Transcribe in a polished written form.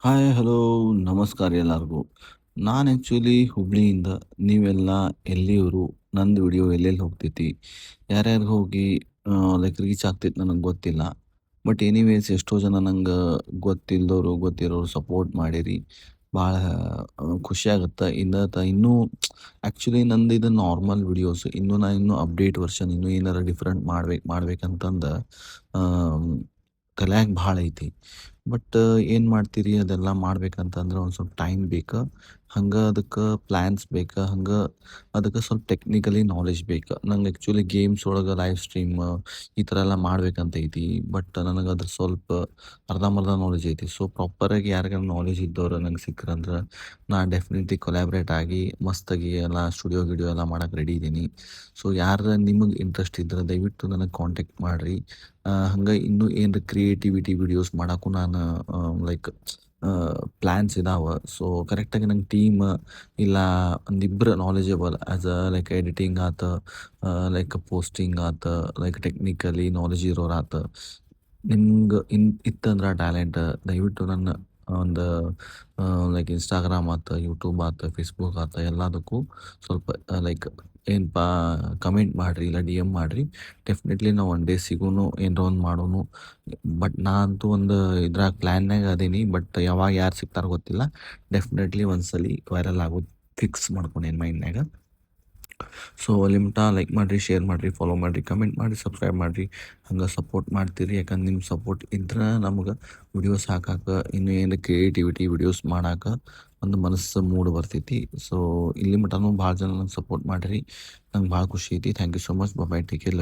Hi hello ನಮಸ್ಕಾರ ಎಲ್ಲರಿಗೂ. ನಾನು ಆ್ಯಕ್ಚುಲಿ ಹುಬ್ಳಿಯಿಂದ. ನೀವೆಲ್ಲ ಎಲ್ಲಿಯವರು? ನಂದು ವಿಡಿಯೋ ಎಲ್ಲೆಲ್ಲಿ ಹೋಗ್ತೈತಿ, ಯಾರ್ಯಾರಿಗೆ ಹೋಗಿ ಲೈಕ್ ರೀಚ್ ಆಗ್ತೈತಿ ನನಗೆ ಗೊತ್ತಿಲ್ಲ. ಬಟ್ ಎನಿವೇಸ್ ಎಷ್ಟೋ ಜನ ನಂಗೆ ಗೊತ್ತಿಲ್ಲದವರು ಗೊತ್ತಿರೋರು ಸಪೋರ್ಟ್ ಮಾಡಿರಿ. ಭಾಳ ಖುಷಿಯಾಗುತ್ತೆ. ಇನ್ನೂ ಆ್ಯಕ್ಚುಲಿ ನಂದು ಇದು ನಾರ್ಮಲ್ ವಿಡಿಯೋಸ್. ಇನ್ನೂ ಅಪ್ಡೇಟ್ ವರ್ಷನ್ ಇನ್ನೂ ಏನಾರ ಡಿಫ್ರೆಂಟ್ ಮಾಡ್ಬೇಕಂತಂದು ತಲ್ಯಾಗ ಭಾಳ ಐತಿ. ಬಟ್ ಏನು ಮಾಡ್ತೀರಿ, ಅದೆಲ್ಲ ಮಾಡ್ಬೇಕಂತಂದ್ರೆ ಒಂದು ಸ್ವಲ್ಪ ಟೈಮ್ ಬೇಕು. ಹಂಗೆ ಅದಕ್ಕೆ ಪ್ಲ್ಯಾನ್ಸ್ ಬೇಕು. ಹಂಗೆ ಅದಕ್ಕೆ ಸ್ವಲ್ಪ ಟೆಕ್ನಿಕಲಿ ನಾಲೆಜ್ ಬೇಕು. ನಂಗೆ ಆ್ಯಕ್ಚುಲಿ ಗೇಮ್ಸ್ ಒಳಗೆ ಲೈವ್ ಸ್ಟ್ರೀಮ್ ಈ ಥರ ಎಲ್ಲ ಮಾಡ್ಬೇಕಂತ ಐತಿ. ಬಟ್ ನನಗೆ ಅದ್ರ ಸ್ವಲ್ಪ ಅರ್ಧಂಬರ್ಧ ನಾಲೆಜ್ ಐತಿ. ಸೊ ಪ್ರಾಪರಾಗಿ ಯಾರಿಗಾರ ನಾಲೆಜ್ ಇದ್ದವ್ರು ನಂಗೆ ಸಿಕ್ಕ್ರಂದ್ರೆ ನಾನು ಡೆಫಿನೆಟ್ಲಿ ಕೊಲ್ಯಾಬ್ರೇಟ್ ಆಗಿ ಮಸ್ತಾಗಿ ಎಲ್ಲ ಸ್ಟುಡಿಯೋ ಗಿಡಿಯೋ ಎಲ್ಲ ಮಾಡಕ್ಕೆ ರೆಡಿ ಇದ್ದೀನಿ. ಸೊ ಯಾರು ನಿಮಗೆ ಇಂಟ್ರೆಸ್ಟ್ ಇದ್ರೆ ದಯವಿಟ್ಟು ನನಗೆ ಕಾಂಟ್ಯಾಕ್ಟ್ ಮಾಡಿರಿ. ಹಂಗೆ ಇನ್ನೂ ಏನರ ಕ್ರಿಯೇಟಿವಿಟಿ ವಿಡಿಯೋಸ್ ಮಾಡಕ್ಕೂ ನಾನು ಲೈಕ್ ಪ್ಲ್ಯಾನ್ಸ್ ಇದಾವೆ. ಸೊ ಕರೆಕ್ಟಾಗಿ ನಂಗೆ ಟೀಮ್ ಇಲ್ಲ ಒಂದಿಬ್ಬರು knowledgeable as a like editing ಆತು, ಲೈಕ್ ಪೋಸ್ಟಿಂಗ್ ಆತು, ಲೈಕ್ ಟೆಕ್ನಿಕಲಿ ನಾಲೆಜ್ ಇರೋರು ಆತು. ನಿಮ್ಗೆ ಇತ್ತಂದ್ರೆ ಟ್ಯಾಲೆಂಟ್ ದಯವಿಟ್ಟು ನನ್ನ ಒಂದು ಲೈಕ್ ಇನ್ಸ್ಟಾಗ್ರಾಮ್ ಆತು, ಯೂಟ್ಯೂಬ್ ಆತು, ಫೇಸ್ಬುಕ್ ಆತು ಎಲ್ಲದಕ್ಕೂ ಸ್ವಲ್ಪ ಲೈಕ್ ಏನಪ್ಪಾ ಕಮೆಂಟ್ ಮಾಡಿರಿ ಇಲ್ಲ ಡಿ ಎಮ್ ಮಾಡಿರಿ. ಡೆಫಿನೆಟ್ಲಿ ನಾವು ಒನ್ ಡೇ ಸಿಗೋನು ಏನರ ಒಂದು ಮಾಡೋನು. ಬಟ್ ನಾ ಅಂತೂ ಒಂದು ಇದ್ರಾಗ ಪ್ಲ್ಯಾನ್ಯಾಗ ಅದೀನಿ. ಬಟ್ ಯಾವಾಗ ಯಾರು ಸಿಗ್ತಾರೋ ಗೊತ್ತಿಲ್ಲ. ಡೆಫಿನೆಟ್ಲಿ ಒಂದ್ಸಲಿ ವೈರಲ್ ಆಗೋದು ಫಿಕ್ಸ್ ಮಾಡ್ಕೊಂಡೇನಿ ಮೈಂಡ್ನ್ಯಾಗ. ಸೊ ಲಿಮ್ಟ ಲೈಕ್ ಮಾಡಿರಿ, ಶೇರ್ ಮಾಡಿರಿ, ಫಾಲೋ ಮಾಡಿರಿ, ಕಮೆಂಟ್ ಮಾಡಿರಿ, ಸಬ್ಸ್ಕ್ರೈಬ್ ಮಾಡಿರಿ. ಹಂಗೆ ಸಪೋರ್ಟ್ ಮಾಡ್ತೀರಿ. ಯಾಕಂದ್ರೆ ನಿಮ್ಮ ಸಪೋರ್ಟ್ ಇದ್ರೆ ನಮ್ಗೆ ವಿಡಿಯೋಸ್ ಹಾಕಕ್ಕೆ ಇನ್ನೂ ಏನು ಕ್ರಿಯೇಟಿವಿಟಿ ವಿಡಿಯೋಸ್ ಮಾಡಕ್ಕೆ ಒಂದು ಮನಸ್ಸು ಮೂಡ್ ಬರ್ತೈತಿ. ಸೊ ಇಲ್ಲಿ ಮಟನೂ ಭಾಳ ಜನ ನಂಗೆ ಸಪೋರ್ಟ್ ಮಾಡಿರಿ. ನಂಗೆ ಭಾಳ ಖುಷಿ ಐತಿ. Thank you so much. Bye, take care.